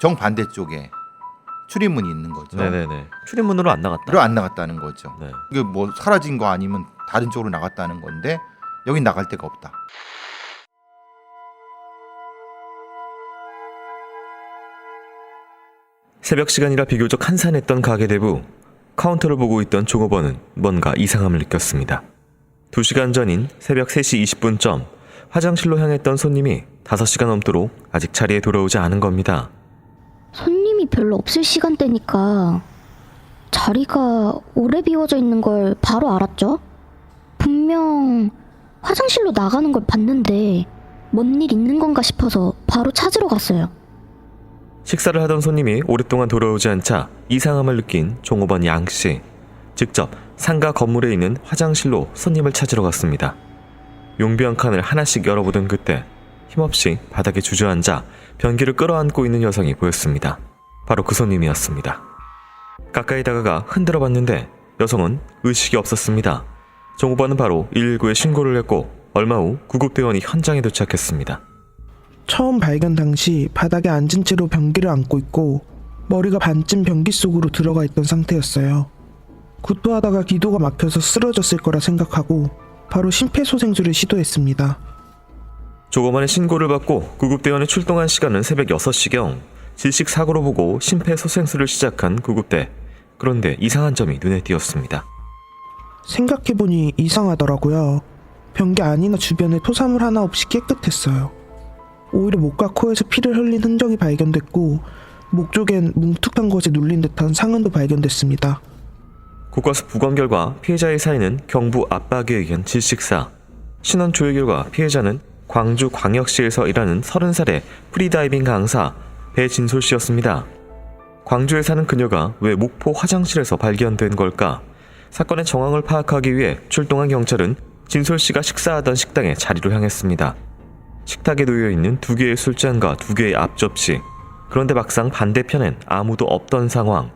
정반대쪽에 출입문이 있는 거죠. 네네네. 출입문으로 안 나갔다. 그리고 안 나갔다는 거죠. 네. 이게 뭐 사라진 거 아니면 다른 쪽으로 나갔다는 건데 여긴 나갈 데가 없다. 새벽 시간이라 비교적 한산했던 가게 내부. 카운터를 보고 있던 종업원은 뭔가 이상함을 느꼈습니다. 2시간 전인 새벽 3시 20분쯤 화장실로 향했던 손님이 5시간 넘도록 아직 자리에 돌아오지 않은 겁니다. 손님이 별로 없을 시간대니까 자리가 오래 비워져 있는 걸 바로 알았죠? 분명 화장실로 나가는 걸 봤는데 뭔 일 있는 건가 싶어서 바로 찾으러 갔어요. 식사를 하던 손님이 오랫동안 돌아오지 않자 이상함을 느낀 종업원 양씨. 직접 상가 건물에 있는 화장실로 손님을 찾으러 갔습니다. 용비 한 칸을 하나씩 열어보던 그때 힘없이 바닥에 주저앉아 변기를 끌어안고 있는 여성이 보였습니다. 바로 그 손님이었습니다. 가까이 다가가 흔들어 봤는데 여성은 의식이 없었습니다. 종업원은 바로 119에 신고를 했고 얼마 후 구급대원이 현장에 도착했습니다. 처음 발견 당시 바닥에 앉은 채로 변기를 안고 있고 머리가 반쯤 변기 속으로 들어가 있던 상태였어요. 구토하다가 기도가 막혀서 쓰러졌을 거라 생각하고 바로 심폐소생술을 시도했습니다. 조금만의 신고를 받고 구급대원이 출동한 시간은 새벽 6시경. 질식 사고로 보고 심폐소생술을 시작한 구급대. 그런데 이상한 점이 눈에 띄었습니다. 생각해보니 이상하더라고요. 변기 안이나 주변에 토사물 하나 없이 깨끗했어요. 오히려 목과 코에서 피를 흘린 흔적이 발견됐고 목 쪽엔 뭉툭한 것에 눌린 듯한 상흔도 발견됐습니다. 국과수 부검 결과 피해자의 사인은 경부 압박에 의한 질식사. 신원 조회 결과 피해자는 광주광역시에서 일하는 30살의 프리다이빙 강사 배진솔 씨였습니다. 광주에 사는 그녀가 왜 목포 화장실에서 발견된 걸까? 사건의 정황을 파악하기 위해 출동한 경찰은 진솔 씨가 식사하던 식당에 자리로 향했습니다. 식탁에 놓여있는 2개의 술잔과 2개의 앞접시. 그런데 막상 반대편엔 아무도 없던 상황.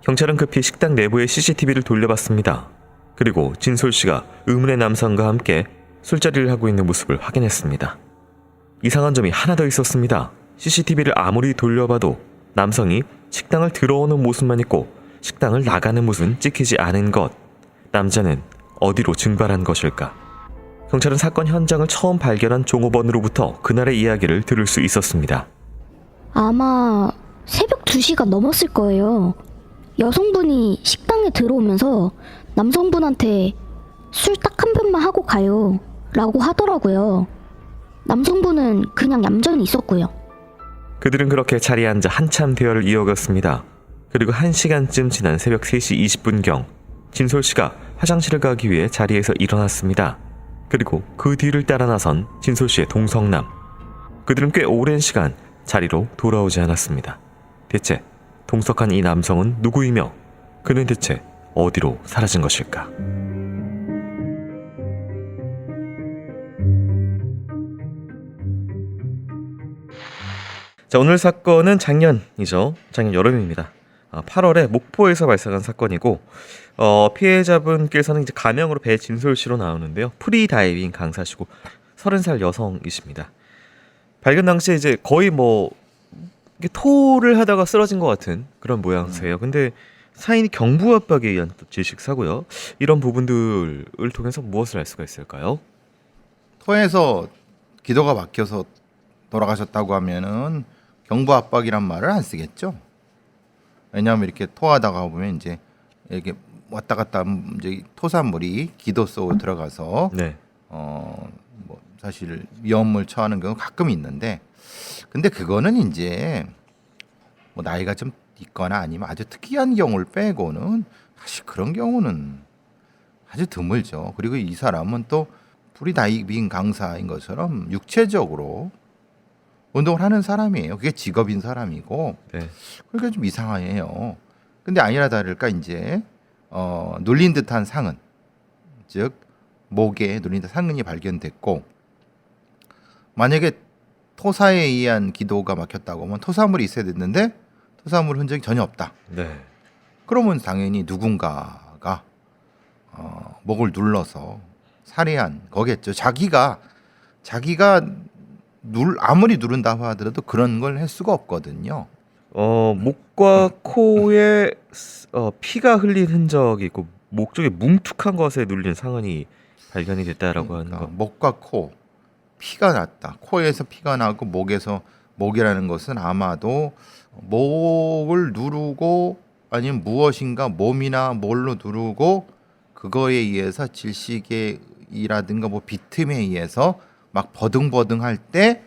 경찰은 급히 식당 내부의 CCTV를 돌려봤습니다. 그리고 진솔 씨가 의문의 남성과 함께 술자리를 하고 있는 모습을 확인했습니다. 이상한 점이 하나 더 있었습니다. CCTV를 아무리 돌려봐도 남성이 식당을 들어오는 모습만 있고 식당을 나가는 모습은 찍히지 않은 것. 남자는 어디로 증발한 것일까? 경찰은 사건 현장을 처음 발견한 종업원으로부터 그날의 이야기를 들을 수 있었습니다. 아마 새벽 2시가 넘었을 거예요. 여성분이 식당에 들어오면서 남성분한테 술 딱 한 병만 하고 가요 라고 하더라고요. 남성분은 그냥 얌전히 있었고요. 그들은 그렇게 자리에 앉아 한참 대화를 이어갔습니다. 그리고 1시간쯤 지난 새벽 3시 20분경 진솔 씨가 화장실을 가기 위해 자리에서 일어났습니다. 그리고 그 뒤를 따라 나선 진솔 씨의 동성남. 그들은 꽤 오랜 시간 자리로 돌아오지 않았습니다. 대체 동석한 이 남성은 누구이며 그는 대체 어디로 사라진 것일까? 자, 오늘 사건은 작년이죠. 작년 여름입니다. 8월에 목포에서 발생한 사건이고 피해자분께서는 이제 가명으로 배진솔 씨로 나오는데요. 프리다이빙 강사시고 30살 여성이십니다. 발견 당시에 이제 거의 뭐 토를 하다가 쓰러진 것 같은 그런 모양새예요. 근데 사인이 경부 압박에 의한 질식 사고요. 이런 부분들을 통해서 무엇을 알 수가 있을까요? 토해서 기도가 막혀서 돌아가셨다고 하면은 경부 압박이란 말을 안 쓰겠죠. 왜냐하면 이렇게 토하다가 보면 이제 이렇게 왔다 갔다 이제 토산물이 기도 속으로 들어가서 네. 뭐 사실 위험을 처하는 경우 가끔 있는데, 근데 그거는 이제 뭐 나이가 좀 있거나 아니면 아주 특이한 경우를 빼고는 사실 그런 경우는 아주 드물죠. 그리고 이 사람은 또 프리다이빙 강사인 것처럼 육체적으로 운동을 하는 사람이에요. 그게 직업인 사람이고, 네. 그러니까 좀 이상해요. 근데 아니라 다를까 이제 눌린 듯한 상흔, 즉 목에 눌린 듯한 상흔이 발견됐고, 만약에 토사에 의한 기도가 막혔다고 하면 토사물이 있어야 됐는데 토사물 흔적이 전혀 없다. 네. 그러면 당연히 누군가가 목을 눌러서 살해한 거겠죠. 자기가 아무리 누른다고 하더라도 그런 걸 할 수가 없거든요. 목과 코에 피가 흘린 흔적이 있고 목 쪽에 뭉툭한 것에 눌린 상흔이 발견이 됐다라고 하는 그러니까 거. 목과 코 피가 났다. 코에서 피가 나고 목이라는 것은 아마도 목을 누르고 아니면 무엇인가 몸이나 뭘로 누르고 그거에 의해서 질식이라든가 뭐 비틈에 의해서 막 버둥버둥할 때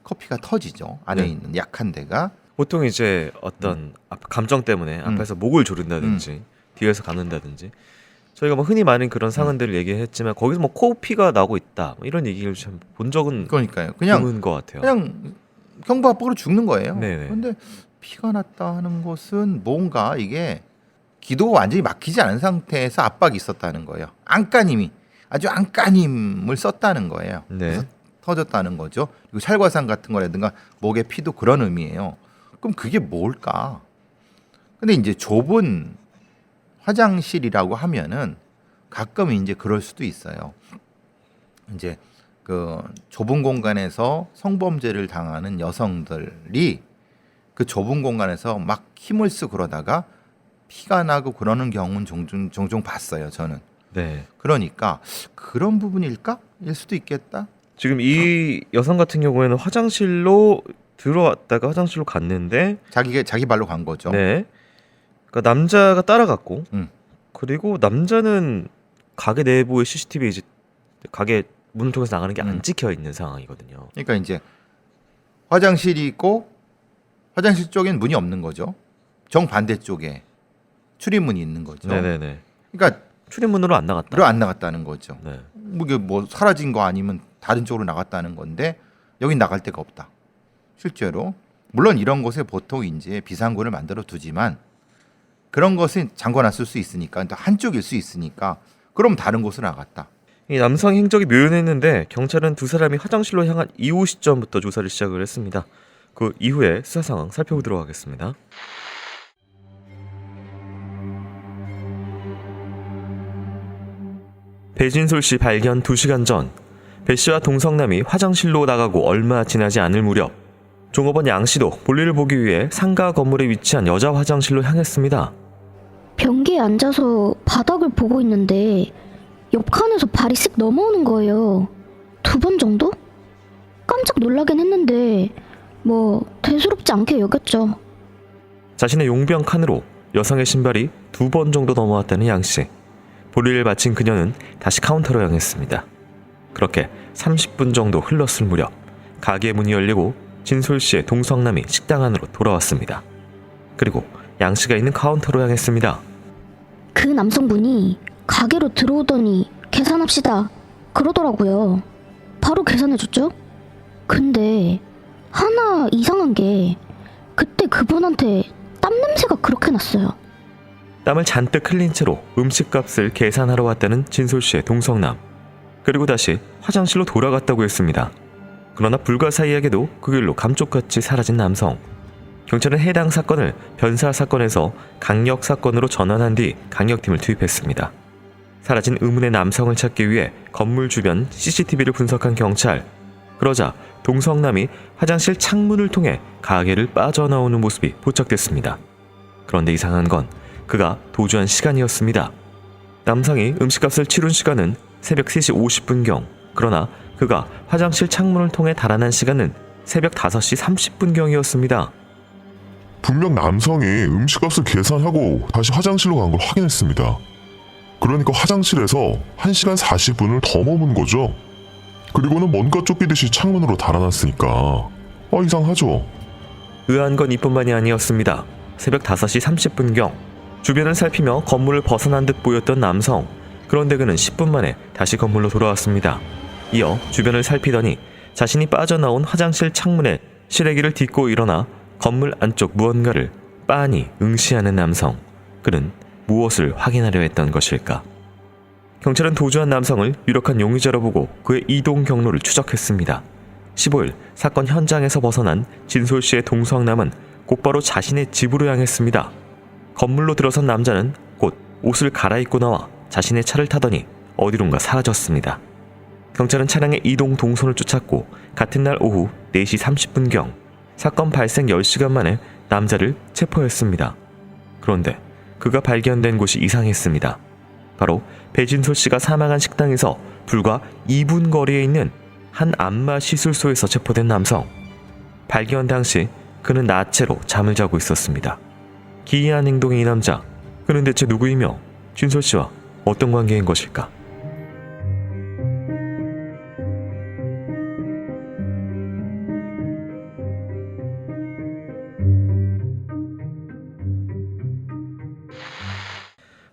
커피가 터지죠. 안에 네. 있는 약한 데가. 보통 이제 어떤 감정 때문에 앞에서 목을 조른다든지 뒤에서 감는다든지 저희가 뭐 흔히 많은 그런 상흔들을 얘기했지만 거기서 뭐 코피가 나고 있다 뭐 이런 얘기를 참 본 적은 그러니까요. 그냥 드문 것 같아요. 그냥 경부압박으로 죽는 거예요. 네네. 그런데 피가 났다 하는 것은 뭔가 이게 기도가 완전히 막히지 않은 상태에서 압박이 있었다는 거예요. 안간힘이 아주 안간힘을 썼다는 거예요. 네. 그래서 터졌다는 거죠. 그리고 찰과상 같은 거라든가 목의 피도 그런 의미예요. 그럼 그게 뭘까? 근데 이제 좁은 화장실이라고 하면은 가끔 이제 그럴 수도 있어요. 이제 그 좁은 공간에서 성범죄를 당하는 여성들이 그 좁은 공간에서 막 힘을 쓰고 그러다가 피가 나고 그러는 경우는 종종 봤어요. 저는. 네. 그러니까 그런 부분일까? 일 수도 있겠다. 지금 이 여성 같은 경우에는 화장실로 들어왔다가 화장실로 갔는데 자기 발로 간 거죠. 네. 그러니까 남자가 따라갔고 음. 그리고 남자는 가게 내부의 CCTV에 이제 가게 문을 통해서 나가는 게 안 음. 찍혀 있는 상황이거든요. 그러니까 이제 화장실이 있고 화장실 쪽엔 문이 없는 거죠. 정반대 쪽에 출입문이 있는 거죠. 네네네. 그러니까 출입문으로 안 나갔다. 들어 안 나갔다는 거죠. 네. 이게 뭐 사라진 거 아니면 다른 쪽으로 나갔다는 건데 여긴 나갈 데가 없다. 실제로 물론 이런 곳에 보통 이제 비상구를 만들어 두지만 그런 것은 잠궈놨을 수 있으니까 또 한쪽일 수 있으니까 그럼 다른 곳으로 나갔다. 이 남성 행적이 묘연했는데 경찰은 두 사람이 화장실로 향한 이후 시점부터 조사를 시작을 했습니다. 그 이후에 수사 상황 살펴보도록 하겠습니다. 배진솔 씨 발견 2시간 전, 배 씨와 동성남이 화장실로 나가고 얼마 지나지 않을 무렵 종업원 양 씨도 볼일을 보기 위해 상가 건물에 위치한 여자 화장실로 향했습니다. 변기에 앉아서 바닥을 보고 있는데 옆 칸에서 발이 쓱 넘어오는 거예요. 2번 정도? 깜짝 놀라긴 했는데 뭐 대수롭지 않게 여겼죠. 자신의 용병 칸으로 여성의 신발이 2번 정도 넘어왔다는 양 씨. 볼일을 마친 그녀는 다시 카운터로 향했습니다. 그렇게 30분 정도 흘렀을 무렵 가게 문이 열리고 진솔 씨의 동성남이 식당 안으로 돌아왔습니다. 그리고 양 씨가 있는 카운터로 향했습니다. 그 남성분이 가게로 들어오더니 계산합시다 그러더라고요. 바로 계산해줬죠. 근데 하나 이상한 게 그때 그분한테 땀 냄새가 그렇게 났어요. 땀을 잔뜩 흘린 채로 음식값을 계산하러 왔다는 진솔 씨의 동성남. 그리고 다시 화장실로 돌아갔다고 했습니다. 그러나 불과 사이에게도 그 길로 감쪽같이 사라진 남성. 경찰은 해당 사건을 변사 사건에서 강력 사건으로 전환한 뒤 강력팀을 투입했습니다. 사라진 의문의 남성을 찾기 위해 건물 주변 CCTV를 분석한 경찰. 그러자 동성남이 화장실 창문을 통해 가게를 빠져나오는 모습이 포착됐습니다. 그런데 이상한 건 그가 도주한 시간이었습니다. 남성이 음식값을 치룬 시간은 새벽 3시 50분경. 그러나 그가 화장실 창문을 통해 달아난 시간은 새벽 5시 30분경이었습니다. 분명 남성이 음식값을 계산하고 다시 화장실로 간 걸 확인했습니다. 그러니까 화장실에서 1시간 40분을 더 머문 거죠. 그리고는 뭔가 쫓기듯이 창문으로 달아났으니까 이상하죠. 의아한 건 이뿐만이 아니었습니다. 새벽 5시 30분경 주변을 살피며 건물을 벗어난 듯 보였던 남성. 그런데 그는 10분 만에 다시 건물로 돌아왔습니다. 이어 주변을 살피더니 자신이 빠져나온 화장실 창문에 실외기를 딛고 일어나 건물 안쪽 무언가를 빤히 응시하는 남성. 그는 무엇을 확인하려 했던 것일까? 경찰은 도주한 남성을 유력한 용의자로 보고 그의 이동 경로를 추적했습니다. 15일 사건 현장에서 벗어난 진솔 씨의 동성남은 곧바로 자신의 집으로 향했습니다. 건물로 들어선 남자는 곧 옷을 갈아입고 나와 자신의 차를 타더니 어디론가 사라졌습니다. 경찰은 차량의 이동 동선을 쫓았고 같은 날 오후 4시 30분경 사건 발생 10시간 만에 남자를 체포했습니다. 그런데 그가 발견된 곳이 이상했습니다. 바로 배진솔 씨가 사망한 식당에서 불과 2분 거리에 있는 한 안마 시술소에서 체포된 남성. 발견 당시 그는 나체로 잠을 자고 있었습니다. 기이한 행동의 이 남자, 그는 대체 누구이며 진솔 씨와 어떤 관계인 것일까?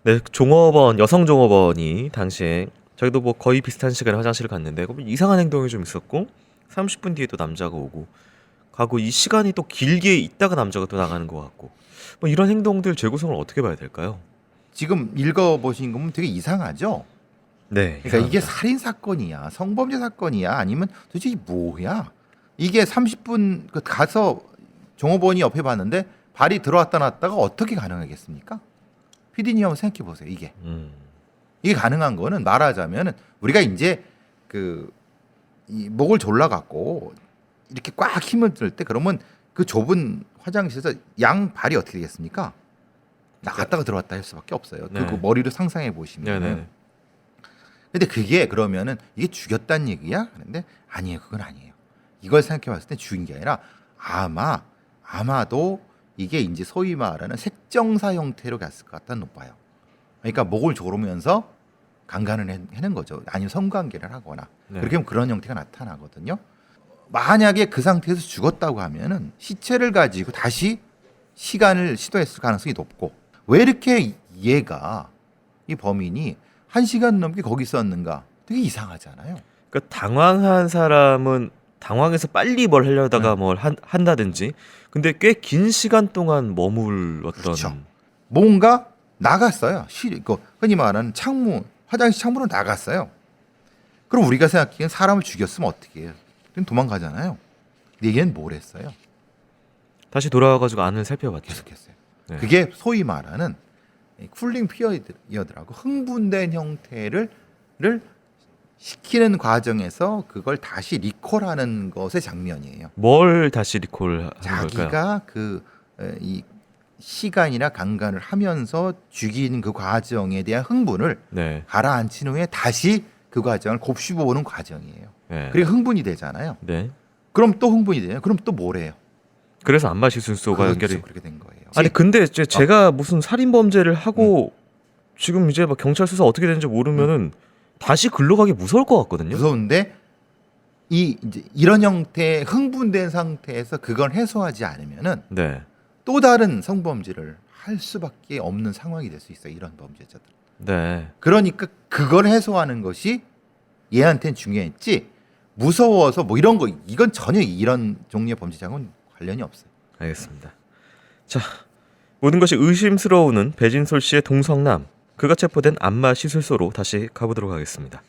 네, 종업원, 여성 종업원이 당시에 저희도 뭐 거의 비슷한 시간에 화장실을 갔는데 이상한 행동이 좀 있었고 30분 뒤에 또 남자가 오고 가고 이 시간이 또 길게 있다가 남자가 또 나가는 것 같고 뭐 이런 행동들 재구성을 어떻게 봐야 될까요? 지금 읽어보신 거 보면 되게 이상하죠? 네, 그러니까 이게 살인 사건이야, 성범죄 사건이야, 아니면 도대체 이게 뭐야? 이게 30분 가서 종업원이 옆에 봤는데 발이 들어왔다 놨다가 어떻게 가능하겠습니까? 피디님 한번 생각해 보세요. 이게 가능한 거는 말하자면 우리가 이제 이 목을 졸라 갖고 이렇게 꽉 힘을 들 때 그러면 그 좁은 화장실에서 양 발이 어떻게 되겠습니까? 나갔다가 들어왔다 할 수밖에 없어요. 네. 그 머리로 상상해 보시면. 네네. 근데 그게 그러면은 이게 죽였다는 얘기야? 그런데 아니에요. 그건 아니에요. 이걸 생각해 봤을 때 죽인 게 아니라 아마도 이게 이제 소위 말하는 색정사 형태로 갔을 것 같다는 높아요. 그러니까 목을 조르면서 강간을 해낸 거죠. 아니면 성관계를 하거나. 네. 그렇게 하면 그런 형태가 나타나거든요. 만약에 그 상태에서 죽었다고 하면은 시체를 가지고 다시 시간을 시도했을 가능성이 높고 왜 이렇게 얘가 이 범인이 1시간 넘게 거기 있었는가 되게 이상하잖아요. 그러니까 당황한 사람은 당황해서 빨리 뭘 하려다가 뭘 한다든지 근데 꽤 긴 시간 동안 머물렀던 그렇죠. 뭔가 나갔어요. 흔히 말하는 화장실 창문으로 나갔어요. 그럼 우리가 생각하기엔 사람을 죽였으면 어떻게 해요? 그럼 도망가잖아요. 근데 얘는 뭘 했어요? 다시 돌아와가지고 안을 살펴봤죠. 계속했어요. 네. 그게 소위 말하는 쿨링 피어드라고 흥분된 형태를 시키는 과정에서 그걸 다시 리콜하는 것의 장면이에요. 뭘 다시 리콜하는 자기가 걸까요? 이 시간이나 강간을 하면서 죽이는 그 과정에 대한 흥분을 네. 가라앉힌 후에 다시 그 과정을 곱씹어보는 과정이에요. 네. 그리고 흥분이 되잖아요. 네. 그럼 또 흥분이 돼요. 그럼 또 뭐래요? 그래서 안마 시술소가 그렇죠. 연결이. 그렇게 된 거예요. 아니 근데 제가 무슨 살인 범죄를 하고 지금 이제 막 경찰 수사 어떻게 되는지 모르면은 다시 글로 가기 무서울 것 같거든요. 무서운데 이제 이런 형태의 흥분된 상태에서 그걸 해소하지 않으면은 네. 또 다른 성범죄를 할 수밖에 없는 상황이 될 수 있어요. 이런 범죄자들. 네. 그러니까 그걸 해소하는 것이 얘한테는 중요했지 무서워서 뭐 이런 거 이건 전혀 이런 종류의 범죄자하고는 관련이 없어요. 알겠습니다. 자, 모든 것이 의심스러우는 배진솔 씨의 동성남. 그가 체포된 안마 시술소로 다시 가보도록 하겠습니다.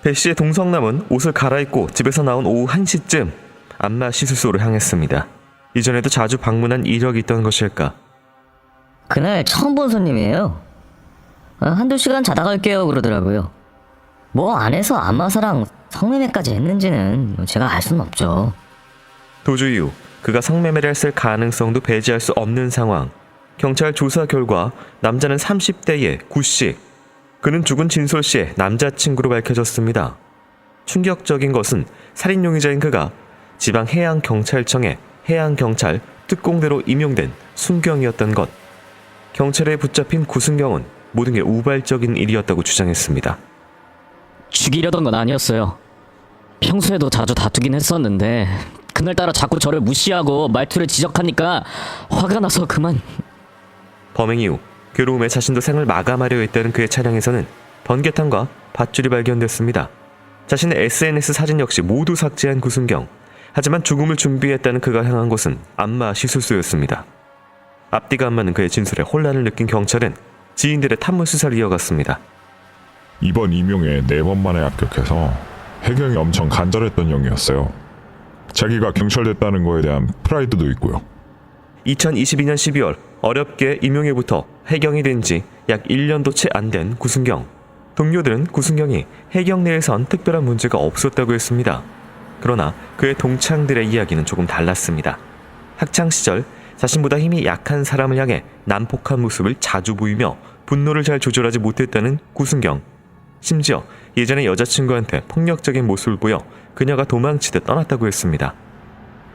배 씨의 동성남은 옷을 갈아입고 집에서 나온 오후 1시쯤 안마 시술소로 향했습니다. 이전에도 자주 방문한 이력이 있던 것일까? 그날 처음 본 손님이에요. 한두 시간 자다 갈게요 그러더라고요. 뭐 안에서 안마사랑 성매매까지 했는지는 제가 알 수는 없죠. 도주 이후 그가 성매매를 했을 가능성도 배제할 수 없는 상황. 경찰 조사 결과 남자는 30대의 구씨. 그는 죽은 진솔 씨의 남자친구로 밝혀졌습니다. 충격적인 것은 살인 용의자인 그가 지방해양경찰청의 해양경찰 특공대로 임용된 순경이었던 것. 경찰에 붙잡힌 구순경은 모든 게 우발적인 일이었다고 주장했습니다. 죽이려던 건 아니었어요. 평소에도 자주 다투긴 했었는데 그날따라 자꾸 저를 무시하고 말투를 지적하니까 화가 나서 그만. 범행 이후 괴로움에 자신도 생을 마감하려 했다는 그의 차량에서는 번개탄과 밧줄이 발견됐습니다. 자신의 SNS 사진 역시 모두 삭제한 구순경. 하지만 죽음을 준비했다는 그가 향한 곳은 안마 시술소였습니다. 앞뒤가 안 맞는 그의 진술에 혼란을 느낀 경찰은 지인들의 탐문 수사를 이어갔습니다. 이번 임용에 4번 만에 합격해서 해경이 엄청 간절했던 형이었어요. 자기가 경찰 됐다는 거에 대한 프라이드도 있고요. 2022년 12월 어렵게 임용에부터 해경이 된 지 약 1년도 채 안 된 구순경. 동료들은 구순경이 해경 내에선 특별한 문제가 없었다고 했습니다. 그러나 그의 동창들의 이야기는 조금 달랐습니다. 학창시절 자신보다 힘이 약한 사람을 향해 난폭한 모습을 자주 보이며 분노를 잘 조절하지 못했다는 구순경. 심지어 예전에 여자친구한테 폭력적인 모습을 보여 그녀가 도망치듯 떠났다고 했습니다.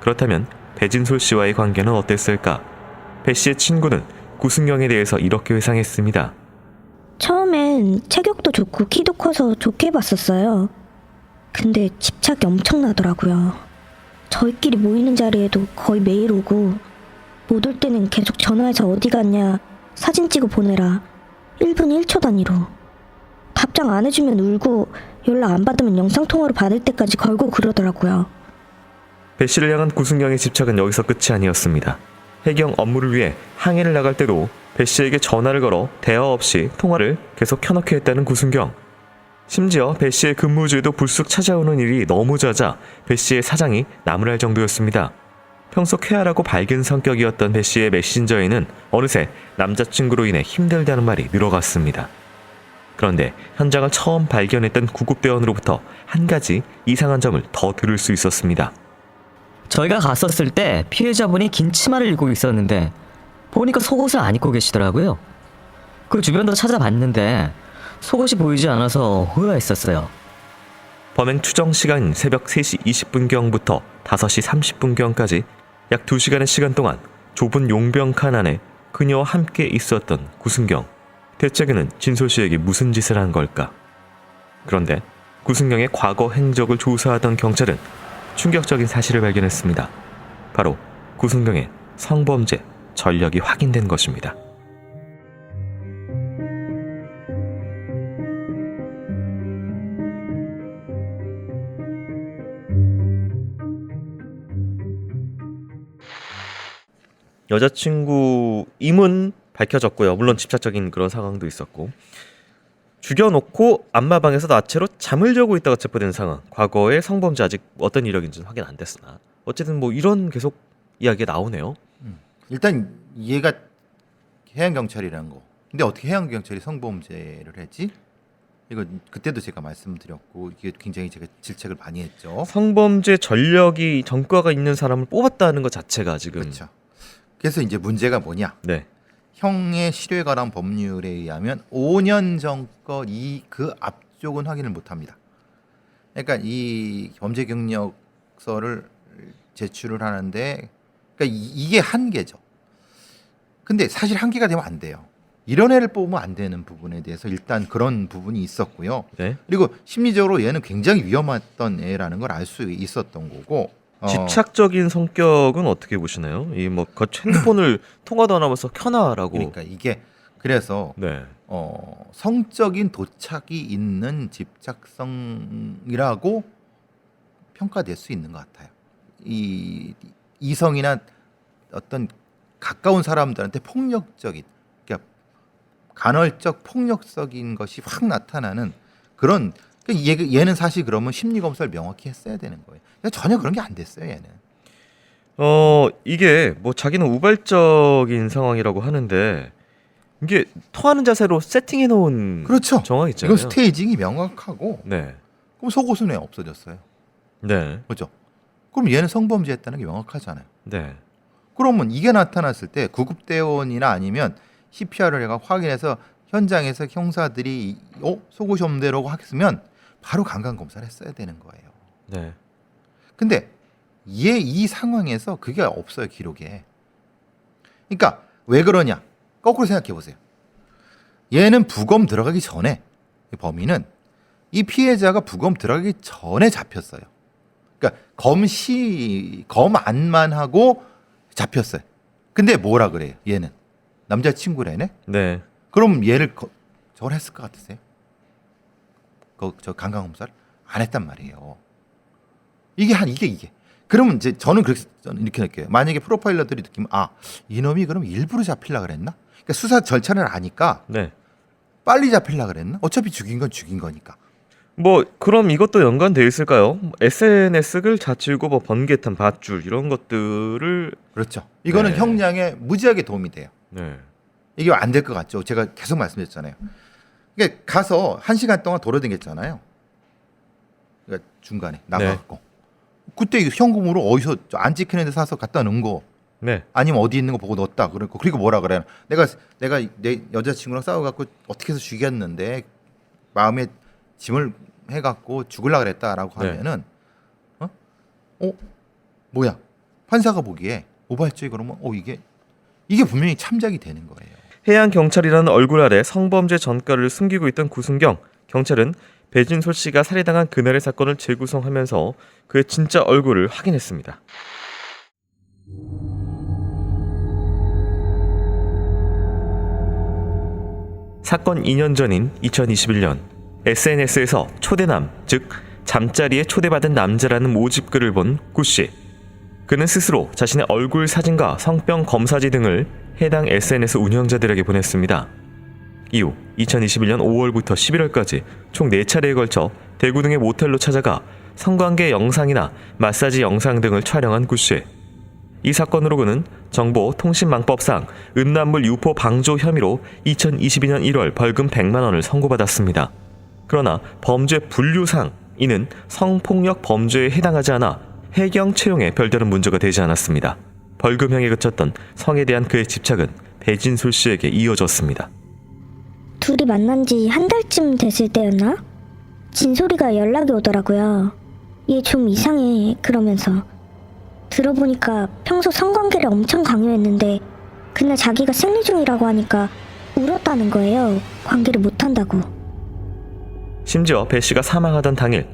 그렇다면 배진솔 씨와의 관계는 어땠을까? 배 씨의 친구는 구순경에 대해서 이렇게 회상했습니다. 처음엔 체격도 좋고 키도 커서 좋게 봤었어요. 근데 집착이 엄청나더라고요. 저희끼리 모이는 자리에도 거의 매일 오고 못 올 때는 계속 전화해서 어디 갔냐, 사진 찍어 보내라, 1분 1초 단위로. 답장 안 해주면 울고 연락 안 받으면 영상통화로 받을 때까지 걸고 그러더라고요. 배 씨를 향한 구순경의 집착은 여기서 끝이 아니었습니다. 해경 업무를 위해 항해를 나갈 때도 배 씨에게 전화를 걸어 대화 없이 통화를 계속 켜놓게 했다는 구순경. 심지어 배 씨의 근무 주에도 불쑥 찾아오는 일이 너무 잦아 배 씨의 사장이 나무랄 정도였습니다. 평소 쾌활하고 밝은 성격이었던 배 씨의 메신저에는 어느새 남자친구로 인해 힘들다는 말이 늘어갔습니다. 그런데 현장을 처음 발견했던 구급대원으로부터 한 가지 이상한 점을 더 들을 수 있었습니다. 저희가 갔었을 때 피해자분이 긴 치마를 입고 있었는데 보니까 속옷을 안 입고 계시더라고요. 그 주변도 찾아봤는데 속옷이 보이지 않아서 의아했었어요. 범행 추정 시간인 새벽 3시 20분경부터 5시 30분경까지 약 2시간의 시간 동안 좁은 용병 칸 안에 그녀와 함께 있었던 구순경. 대체 그는 진솔 씨에게 무슨 짓을 한 걸까? 그런데 구순경의 과거 행적을 조사하던 경찰은 충격적인 사실을 발견했습니다. 바로 구순경의 성범죄 전력이 확인된 것입니다. 여자친구 임은 밝혀졌고요. 물론 집착적인 그런 상황도 있었고, 죽여놓고 안마방에서 나체로 잠을 자고 있다가 체포된 상황. 과거의 성범죄 아직 어떤 이력인지는 확인 안 됐으나 어쨌든 뭐 이런 계속 이야기가 나오네요. 일단 얘가 해양 경찰이라는 거. 근데 어떻게 해양 경찰이 성범죄를 했지? 이거 그때도 제가 말씀드렸고 이게 굉장히 제가 질책을 많이 했죠. 성범죄 전력이 전과가 있는 사람을 뽑았다는 것 자체가 지금 그렇죠. 그래서 이제 문제가 뭐냐? 네. 형의 실효에 관한 법률에 의하면 5년 전거 그 앞쪽은 확인을 못합니다. 그러니까 이 범죄 경력서를 제출을 하는데, 그러니까 이게 한계죠. 근데 사실 한계가 되면 안 돼요. 이런 애를 뽑으면 안 되는 부분에 대해서 일단 그런 부분이 있었고요. 네. 그리고 심리적으로 얘는 굉장히 위험했던 애라는 걸 알 수 있었던 거고. 집착적인 성격은 어떻게 보시나요? 이 뭐 핸드폰을 통화도 안 하면서 켜놔라고. 그러니까 이게 그래서 네. 성적인 도착이 있는 집착성이라고 평가될 수 있는 것 같아요. 이 이성이나 어떤 가까운 사람들한테 폭력적인, 그러니까 간헐적 폭력적인 것이 확 나타나는 그런. 그러니까 얘는 사실 그러면 심리 검사를 명확히 했어야 되는 거예요. 전혀 그런 게 안 됐어요, 얘는. 이게 뭐 자기는 우발적인 상황이라고 하는데 이게 토하는 자세로 세팅해 놓은 그렇죠. 정황 있잖아요. 이건 스테이징이 명확하고. 네. 그럼 속옷은 왜 없어졌어요? 네. 그렇죠. 그럼 얘는 성범죄했다는 게 명확하잖아요. 네. 그러면 이게 나타났을 때 구급대원이나 아니면 CPR을 해가 확인해서 현장에서 형사들이 속옷이 없네라고 했으면 바로 강간 검사를 했어야 되는 거예요. 네. 근데 얘 이 상황에서 그게 없어요, 기록에. 그러니까 왜 그러냐? 거꾸로 생각해 보세요. 얘는 부검 들어가기 전에, 이 범인은 이 피해자가 부검 들어가기 전에 잡혔어요. 그러니까 검안만 하고 잡혔어요. 근데 뭐라 그래요? 얘는 남자친구래네. 네. 그럼 얘를 저걸 했을 것 같으세요? 저 강간 검사를 안 했단 말이에요. 이게. 그러면 이제 저는 이렇게 느껴요. 만약에 프로파일러들이 느끼면 이놈이 그럼 일부러 잡히려고 그랬나? 그러니까 수사 절차를 아니까 네. 빨리 잡히려고 그랬나? 어차피 죽인 건 죽인 거니까. 뭐 그럼 이것도 연관되어 있을까요? SNS를 자치고 뭐 번개탄, 밧줄 이런 것들을 그렇죠. 이거는 네. 형량에 무지하게 도움이 돼요. 네. 이게 안 될 것 같죠. 제가 계속 말씀드렸잖아요. 그러니까 가서 1시간 동안 돌아다녔잖아요. 그러니까 중간에 나가갖고 그때 현금으로 어디서 안 찍히는 데 사서 갖다 넣은 거 네. 아니면 어디 있는 거 보고 넣었다 그리고 뭐라 그래? 내가 내 여자친구랑 싸워갖고 어떻게 해서 죽였는데 마음에 짐을 해갖고 죽을라 그랬다라고 네. 하면은 뭐야 판사가 보기에 오발죄 그러면 이게 분명히 참작이 되는 거예요. 해양 경찰이라는 얼굴 아래 성범죄 전과를 숨기고 있던 구순경. 경찰은 배진솔 씨가 살해당한 그날의 사건을 재구성하면서 그의 진짜 얼굴을 확인했습니다. 사건 2년 전인 2021년 SNS에서 초대남, 즉 잠자리에 초대받은 남자라는 모집글을 본 구씨. 그는 스스로 자신의 얼굴 사진과 성병 검사지 등을 해당 SNS 운영자들에게 보냈습니다. 이후 2021년 5월부터 11월까지 총 4차례에 걸쳐 대구 등의 모텔로 찾아가 성관계 영상이나 마사지 영상 등을 촬영한 구씨. 이 사건으로 그는 정보통신망법상 음란물 유포 방조 혐의로 2022년 1월 벌금 100만 원을 선고받았습니다. 그러나 범죄 분류상 이는 성폭력 범죄에 해당하지 않아 해경 채용에 별다른 문제가 되지 않았습니다. 벌금형에 그쳤던 성에 대한 그의 집착은 배진솔 씨에게 이어졌습니다. 둘이 만난 지 한 달쯤 됐을 때였나? 진솔이가 연락이 오더라고요. 얘 좀 이상해 그러면서. 들어보니까 평소 성관계를 엄청 강요했는데 그날 자기가 생리 중이라고 하니까 울었다는 거예요. 관계를 못한다고. 심지어 배 씨가 사망하던 당일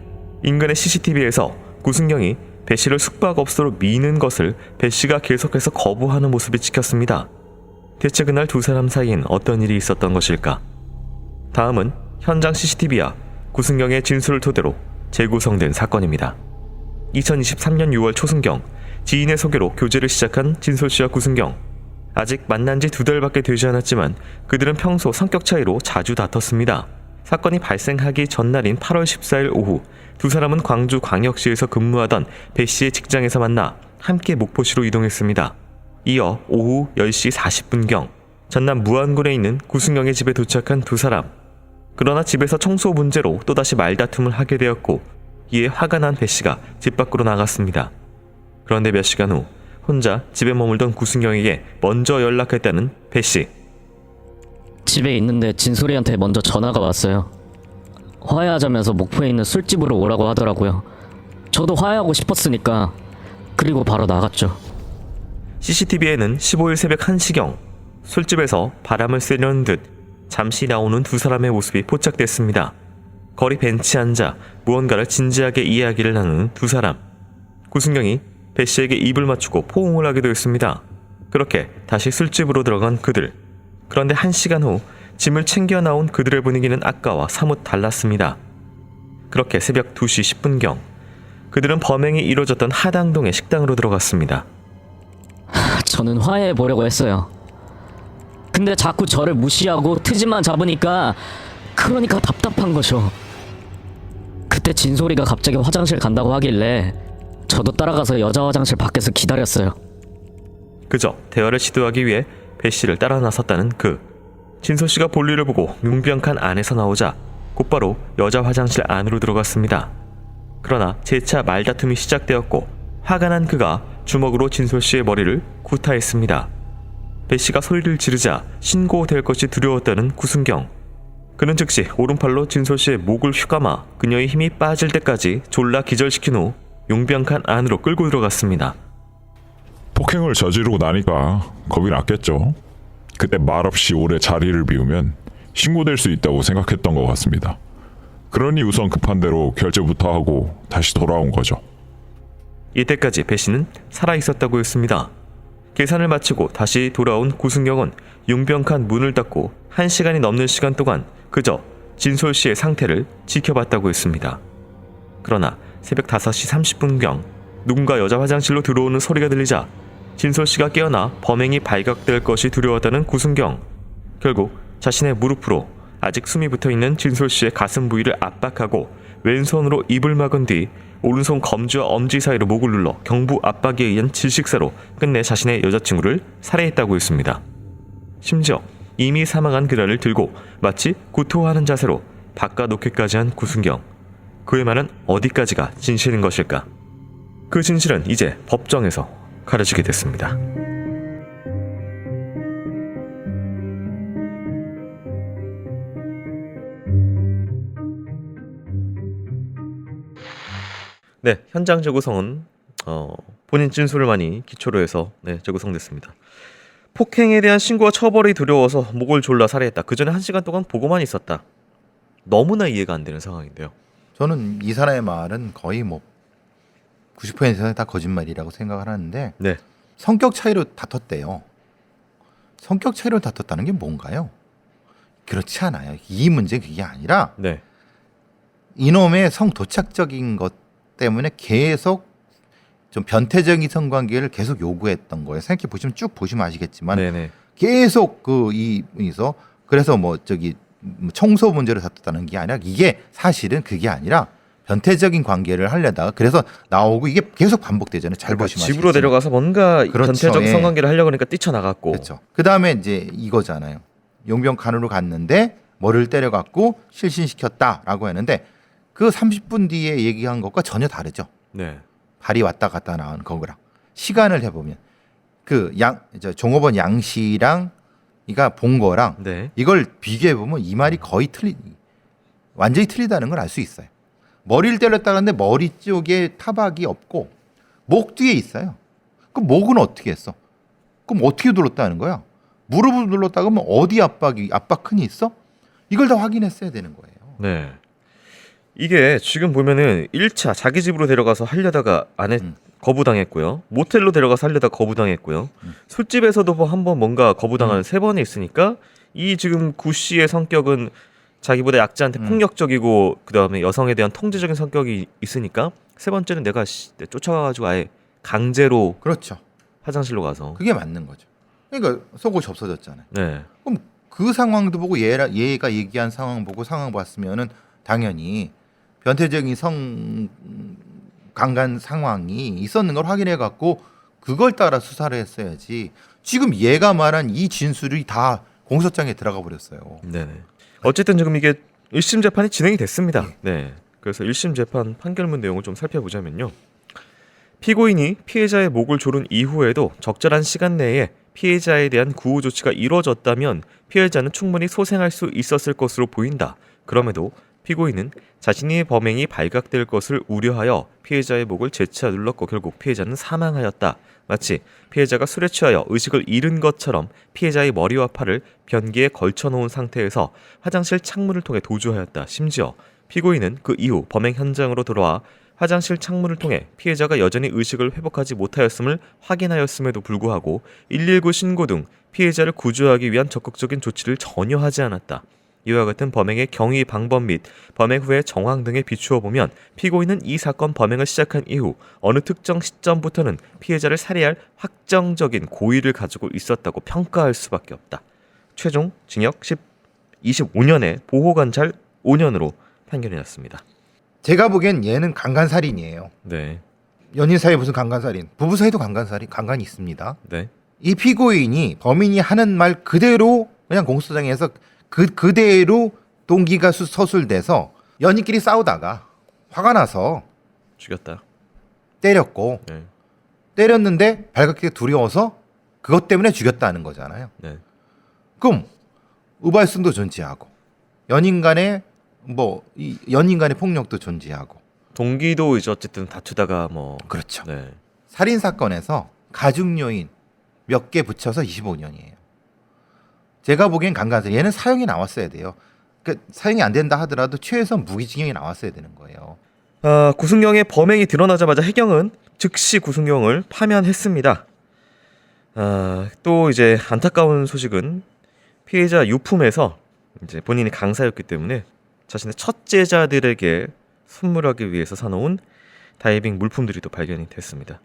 인근의 CCTV에서 구순경이 배 씨를 숙박업소로 미는 것을 배 씨가 계속해서 거부하는 모습이 찍혔습니다. 대체 그날 두 사람 사이엔 어떤 일이 있었던 것일까? 다음은 현장 CCTV와 구순경의 진술을 토대로 재구성된 사건입니다. 2023년 6월 초순경, 지인의 소개로 교제를 시작한 진솔 씨와 구순경. 아직 만난 지 2달밖에 되지 않았지만 그들은 평소 성격 차이로 자주 다퉜습니다. 사건이 발생하기 전날인 8월 14일 오후 두 사람은 광주광역시에서 근무하던 배 씨의 직장에서 만나 함께 목포시로 이동했습니다. 이어 오후 10시 40분경 전남 무안군에 있는 구순경의 집에 도착한 두 사람. 그러나 집에서 청소 문제로 또다시 말다툼을 하게 되었고 이에 화가 난 배 씨가 집 밖으로 나갔습니다. 그런데 몇 시간 후 혼자 집에 머물던 구순경에게 먼저 연락했다는 배 씨. 집에 있는데 진솔이한테 먼저 전화가 왔어요. 화해하자면서 목포에 있는 술집으로 오라고 하더라고요. 저도 화해하고 싶었으니까 그리고 바로 나갔죠. CCTV에는 15일 새벽 1시경 술집에서 바람을 쐬려는 듯 잠시 나오는 두 사람의 모습이 포착됐습니다. 거리 벤치에 앉아 무언가를 진지하게 이야기를 나누는 두 사람. 구순경이 배 씨에게 입을 맞추고 포옹을 하기도 했습니다. 그렇게 다시 술집으로 들어간 그들. 그런데 1시간 후 짐을 챙겨 나온 그들의 분위기는 아까와 사뭇 달랐습니다. 그렇게 새벽 2시 10분경 그들은 범행이 이루어졌던 하당동의 식당으로 들어갔습니다. 저는 화해해 보려고 했어요. 근데 자꾸 저를 무시하고 트집만 잡으니까 그러니까 답답한 거죠. 그때 진솔이가 갑자기 화장실 간다고 하길래 저도 따라가서 여자 화장실 밖에서 기다렸어요. 그저 대화를 시도하기 위해 배 씨를 따라 나섰다는 그. 진솔 씨가 볼일을 보고 융병칸 안에서 나오자 곧바로 여자 화장실 안으로 들어갔습니다. 그러나 재차 말다툼이 시작되었고 화가 난 그가 주먹으로 진솔 씨의 머리를 구타했습니다. 배 씨가 소리를 지르자 신고될 것이 두려웠다는 구순경. 그는 즉시 오른팔로 진솔 씨의 목을 휘감아 그녀의 힘이 빠질 때까지 졸라 기절시킨 후 용병칸 안으로 끌고 들어갔습니다. 폭행을 저지르고 나니까 겁이 났겠죠. 그때 말없이 오래 자리를 비우면 신고될 수 있다고 생각했던 것 같습니다. 그러니 우선 급한 대로 결제부터 하고 다시 돌아온 거죠. 이때까지 배 씨는 살아있었다고 했습니다. 계산을 마치고 다시 돌아온 구순경은 용병칸 문을 닫고 1시간이 넘는 시간 동안 그저 진솔 씨의 상태를 지켜봤다고 했습니다. 그러나 새벽 5시 30분경 누군가 여자 화장실로 들어오는 소리가 들리자 진솔 씨가 깨어나 범행이 발각될 것이 두려웠다는 구순경. 결국 자신의 무릎으로 아직 숨이 붙어있는 진솔 씨의 가슴 부위를 압박하고 왼손으로 입을 막은 뒤 오른손 검지와 엄지 사이로 목을 눌러 경부 압박에 의한 질식사로 끝내 자신의 여자친구를 살해했다고 했습니다. 심지어 이미 사망한 그날을 들고 마치 구토하는 자세로 바꿔놓기까지 한 구순경. 그의 말은 어디까지가 진실인 것일까? 그 진실은 이제 법정에서 가려지게 됐습니다. 네, 현장 재구성은 본인 진술을 많이 기초로 해서 재구성됐습니다. 폭행에 대한 신고와 처벌이 두려워서 목을 졸라 살해했다. 그 전에 1시간 동안 보고만 있었다. 너무나 이해가 안 되는 상황인데요. 저는 이 사람의 말은 거의 뭐 90% 이상 다 거짓말이라고 생각을 하는데 네, 성격 차이로 다퉜대요. 성격 차이로 다퉜다는 게 뭔가요? 그렇지 않아요. 이 문제는 그게 아니라 네, 이놈의 성도착적인 것 때문에 계속 좀 변태적인 성관계를 계속 요구했던 거예요. 생각해 보시면 쭉 보시면 아시겠지만 네네, 계속 이에서 그래서 뭐 저기 청소 문제를 다퉜다는 게 아니라 이게 사실은 그게 아니라 변태적인 관계를 하려다가 그래서 나오고 이게 계속 반복되잖아요. 잘 보시면 집으로 아시겠지만. 내려가서 뭔가 그렇죠, 변태적 예. 성관계를 하려고 하니까 뛰쳐나갔고. 그렇죠. 그 다음에 이제 이거잖아요. 용병간으로 갔는데 머리를 때려갖고 실신시켰다라고 했는데 그 30분 뒤에 얘기한 것과 전혀 다르죠. 네, 발이 왔다 갔다 나온 거랑 시간을 해보면 그 종업원 양 씨랑 이가 본 거랑 네, 이걸 비교해 보면 이 말이 거의 완전히 틀리다는 걸 알 수 있어요. 머리를 때렸다는데 머리 쪽에 타박이 없고 목 뒤에 있어요. 그럼 목은 어떻게 했어? 그럼 어떻게 눌렀다는 거야? 무릎을 눌렀다 그러면 어디 압박근이 있어? 이걸 다 확인했어야 되는 거예요. 네. 이게 지금 보면은 1차 자기 집으로 데려가서 하려다가 안에 거부당했고요. 모텔로 데려가서 하려다가 거부당했고요. 술집에서도 뭐 한번 뭔가 거부당하는 3번이 있으니까 이 지금 구 씨의 성격은 자기보다 약자한테 폭력적이고 그 다음에 여성에 대한 통제적인 성격이 있으니까 3번째는 내가 쫓아가가지고 아예 강제로 그렇죠. 화장실로 가서. 그게 맞는 거죠. 그러니까 속옷이 없어졌잖아요. 네, 그럼 그 상황도 보고 얘가 얘기한 상황 보고 상황 봤으면은 당연히 변태적인 성 강간 상황이 있었는 걸 확인해 갖고 그걸 따라 수사를 했어야지. 지금 얘가 말한 이 진술이 다 공소장에 들어가 버렸어요. 네네. 어쨌든 지금 이게 1심 재판이 진행이 됐습니다. 네. 그래서 1심 재판 판결문 내용을 좀 살펴보자면요. 피고인이 피해자의 목을 조른 이후에도 적절한 시간 내에 피해자에 대한 구호 조치가 이루어졌다면 피해자는 충분히 소생할 수 있었을 것으로 보인다. 그럼에도 피고인은 자신의 범행이 발각될 것을 우려하여 피해자의 목을 재차 눌렀고 결국 피해자는 사망하였다. 마치 피해자가 술에 취하여 의식을 잃은 것처럼 피해자의 머리와 팔을 변기에 걸쳐놓은 상태에서 화장실 창문을 통해 도주하였다. 심지어 피고인은 그 이후 범행 현장으로 돌아와 화장실 창문을 통해 피해자가 여전히 의식을 회복하지 못하였음을 확인하였음에도 불구하고 119 신고 등 피해자를 구조하기 위한 적극적인 조치를 전혀 하지 않았다. 이와 같은 범행의 경위 방법 및 범행 후의 정황 등에 비추어 보면 피고인은 이 사건 범행을 시작한 이후 어느 특정 시점부터는 피해자를 살해할 확정적인 고의를 가지고 있었다고 평가할 수밖에 없다. 최종 징역 25년에 보호관찰 5년으로 판결이 났습니다. 제가 보기엔 얘는 강간살인이에요. 네, 연인 사이에 무슨 강간살인? 부부 사이도 강간이 있습니다. 네, 이 피고인이 범인이 하는 말 그대로 그냥 공소장에서 그대로 동기가 서술돼서 연인끼리 싸우다가 화가 나서 죽였다. 때렸고 네, 때렸는데 발각되기 두려워서 그것 때문에 죽였다는 거잖아요. 네, 그럼 우발성도 존재하고 연인 간의 연인 간의 폭력도 존재하고 동기도 이제 어쨌든 다투다가 뭐 그렇죠. 네, 살인 사건에서 가중 요인 몇 개 붙여서 25년이에요. 제가 보기엔 강간살 얘는 사형이 나왔어야 돼요. 그 사형이 안 된다 하더라도 최소한 무기징역이 나왔어야 되는 거예요. 구순경의 범행이 드러나자마자 해경은 즉시 구순경을 파면했습니다. 또 이제 안타까운 소식은 피해자 유품에서 이제 본인이 강사였기 때문에 자신의 첫 제자들에게 선물하기 위해서 사놓은 다이빙 물품들이 또 발견이 됐습니다.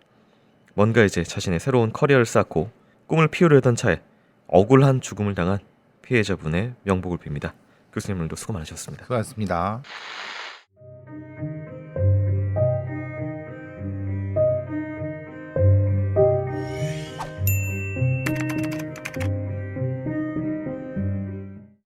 뭔가 이제 자신의 새로운 커리어를 쌓고 꿈을 피우려던 차에 억울한 죽음을 당한 피해자분의 명복을 빕니다. 교수님 오늘도 수고 많으셨습니다. 수고하셨습니다.